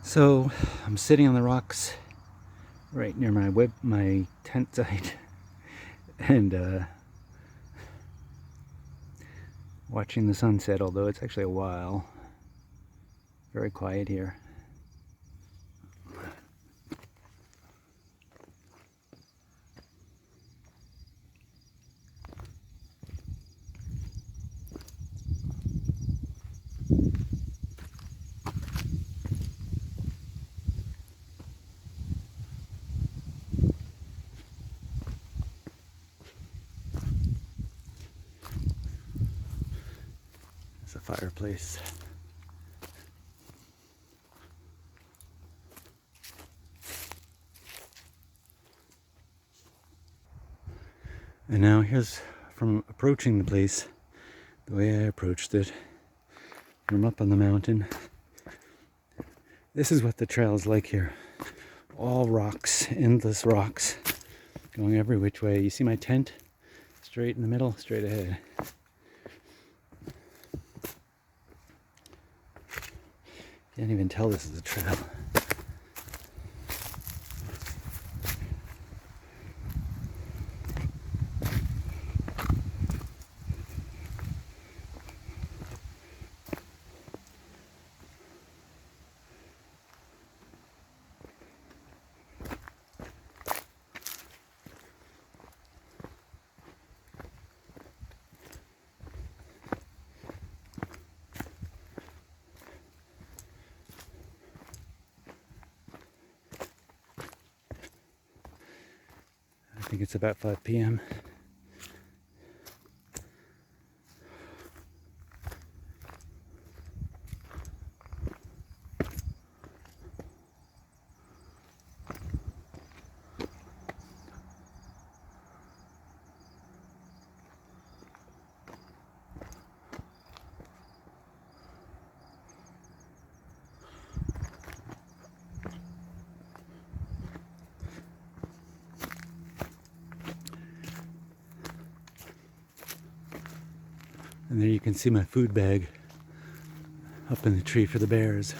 So I'm sitting on the rocks right near my tent site and watching the sunset, although it's actually a while. Very quiet here. It's a fireplace. And now here's from approaching the place, the way I approached it from up on the mountain. This is what the trail is like here. All rocks, endless rocks, going every which way. You see my tent? Straight in the middle, straight ahead. Can't even tell this is a trail. I think it's about 5 p.m. And there you can see my food bag up in the tree for the bears.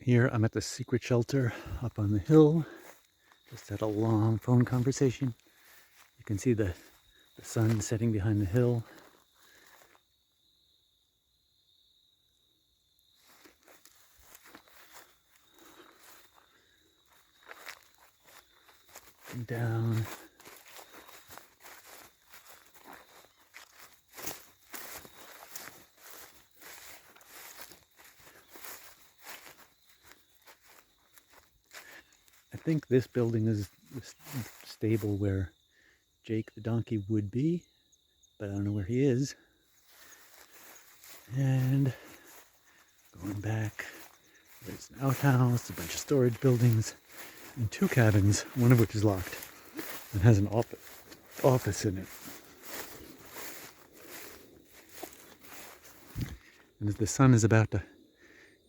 Here I'm at the secret shelter up on the hill. Just had a long phone conversation. You can see the sun setting behind the hill. And down. I think this building is the stable where Jake the donkey would be, but I don't know where he is. And going back, there's an outhouse, a bunch of storage buildings, and 2 cabins, one of which is locked and has an office in it. And as the sun is about to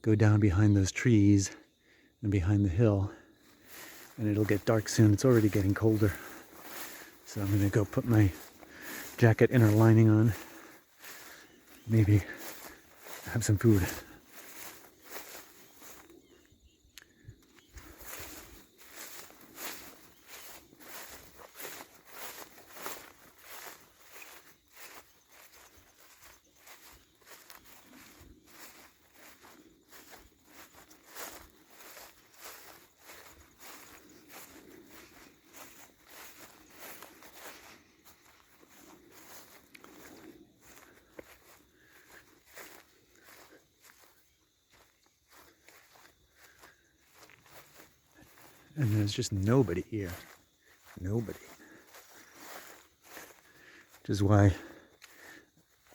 go down behind those trees and behind the hill, and it'll get dark soon. It's already getting colder. So I'm going to go put my jacket inner lining on. Maybe have some food. And there's just nobody here. Nobody. Which is why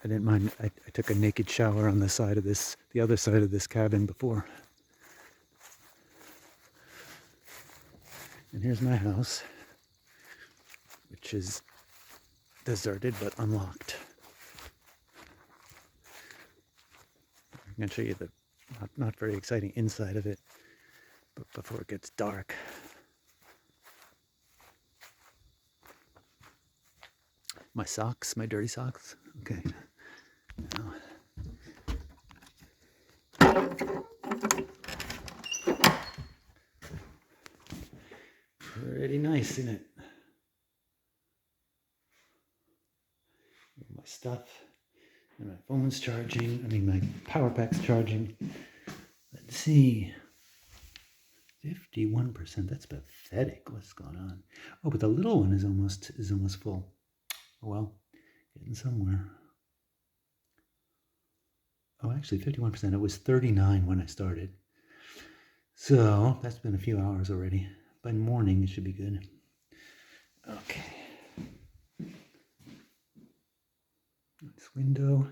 I didn't mind. I took a naked shower on the other side of this cabin before. And here's my house, which is deserted but unlocked. I'm going to show you the not very exciting inside of it, but before it gets dark. My socks, my dirty socks. Okay. Now. Pretty nice, isn't it? My stuff, and my phone's charging. My power pack's charging. Let's see. 51%. That's pathetic. What's going on? Oh, but the little one is almost full. Oh well, getting somewhere. Oh, actually 51%. It was 39 when I started. So that's been a few hours already. By morning it should be good. Okay. This window.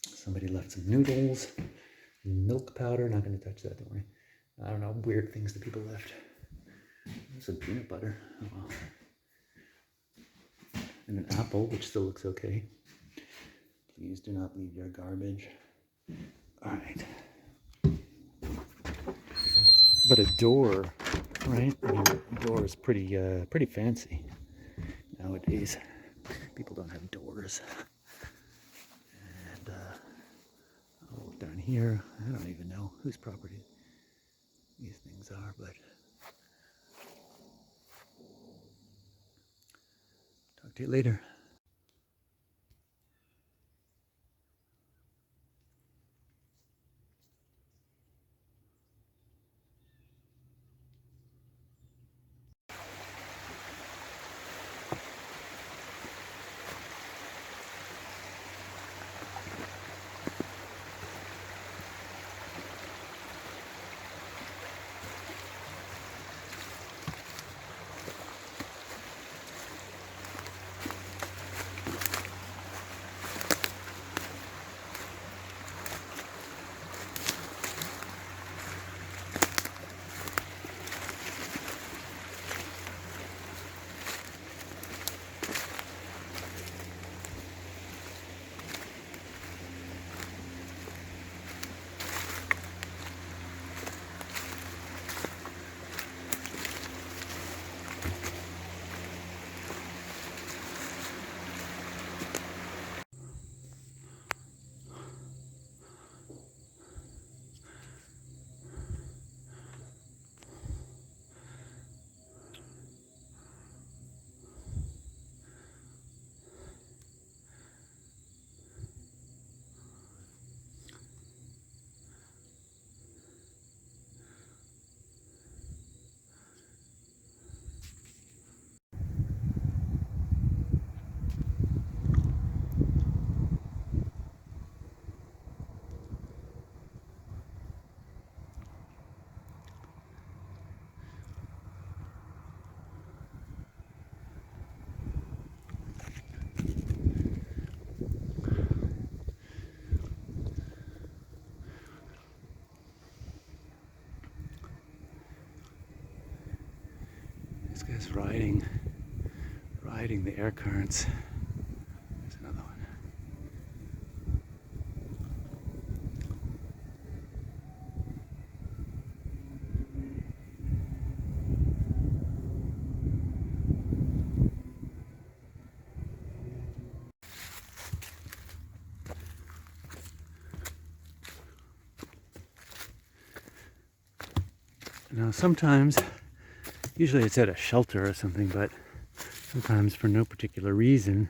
Somebody left some noodles, milk powder. Not going to touch that, don't worry. I don't know, weird things that people left. Some peanut butter. Oh well. And an apple, which still looks okay. Please do not leave your garbage. All right. But a door, right? A door is pretty fancy nowadays. People don't have doors. And I'll look down here. I don't even know whose property these things are, but talk to you later. This guy's riding the air currents. There's another one. Now sometimes, usually it's at a shelter or something, but sometimes for no particular reason,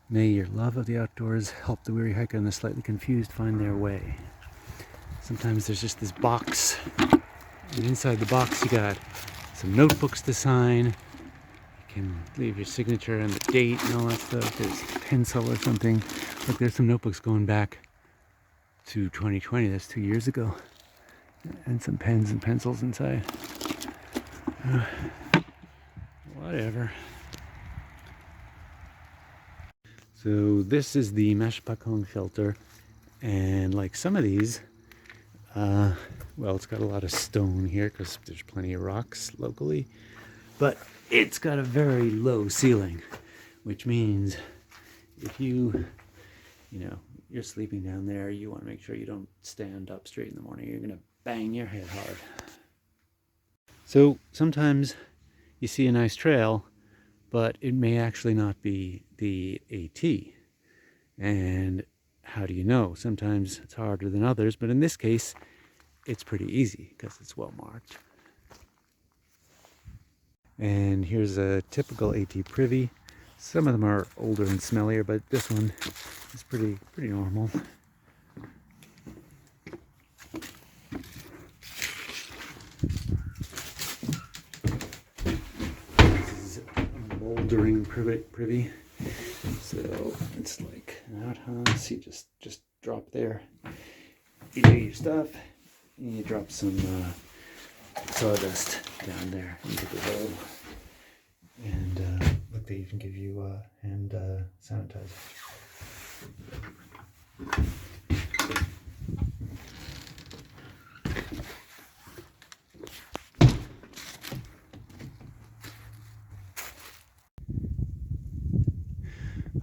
may your love of the outdoors help the weary hiker and the slightly confused find their way. Sometimes there's just this box, and inside the box you got some notebooks to sign. You can leave your signature and the date and all that stuff. There's a pencil or something. Look, there's some notebooks going back to 2020. That's 2 years ago. And some pens and pencils inside. Whatever. So this is the Mashipacong shelter, and like some of these, well, it's got a lot of stone here because there's plenty of rocks locally, but it's got a very low ceiling, which means if you're sleeping down there, you want to make sure you don't stand up straight in the morning. You're going to bang your head hard. So sometimes you see a nice trail, but it may actually not be the AT. And how do you know? Sometimes it's harder than others, but in this case, it's pretty easy because it's well marked. And here's a typical AT privy. Some of them are older and smellier, but this one is pretty normal. This is a bouldering privy. So it's like an outhouse. You just drop there. You do your stuff, and you drop some sawdust down there into the hole. And look, they even give you hand sanitizer.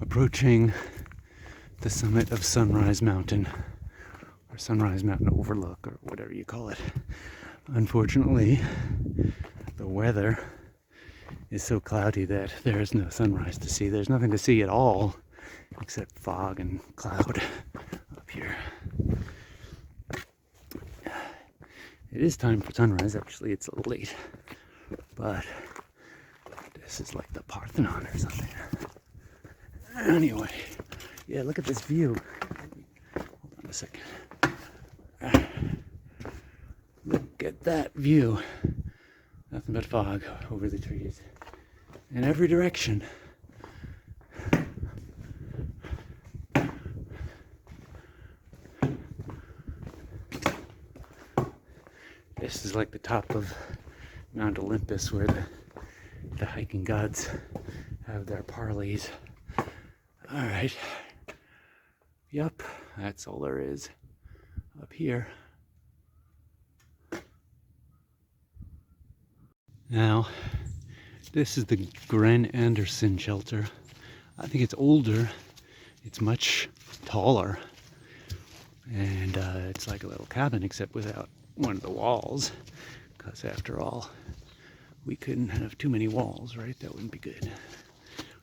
Approaching the summit of Sunrise Mountain, or Sunrise Mountain Overlook, or whatever you call it. Unfortunately, the weather is so cloudy that there is no sunrise to see. There's nothing to see at all except fog and cloud up here. It is time for sunrise. Actually, it's a little late, but this is like the Parthenon or something. Anyway, yeah, look at this view. Hold on a second. Look at that view. Nothing but fog over the trees in every direction. This is like the top of Mount Olympus, where the hiking gods have their parleys. All right. Yep, that's all there is up here. Now, this is the Gren Anderson shelter. I think it's older. It's much taller. And it's like a little cabin, except without one of the walls. Because after all, we couldn't have too many walls, right? That wouldn't be good.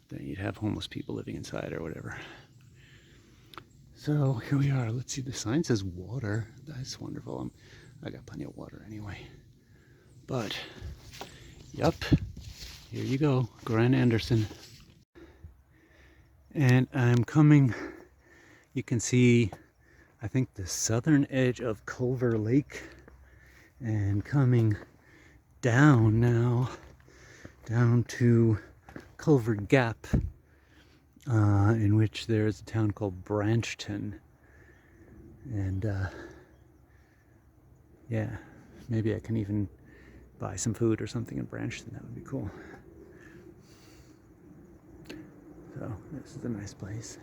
Then you'd have homeless people living inside or whatever. So here we are. Let's see, the sign says water. That's wonderful. I got plenty of water anyway. But, yep, here you go, Gren Anderson. And I'm coming, you can see, I think the southern edge of Culver Lake, and coming down now, down to Culver Gap, in which there's a town called Branchton. And yeah, maybe I can even buy some food or something in Branchton. That would be cool. So this is a nice place.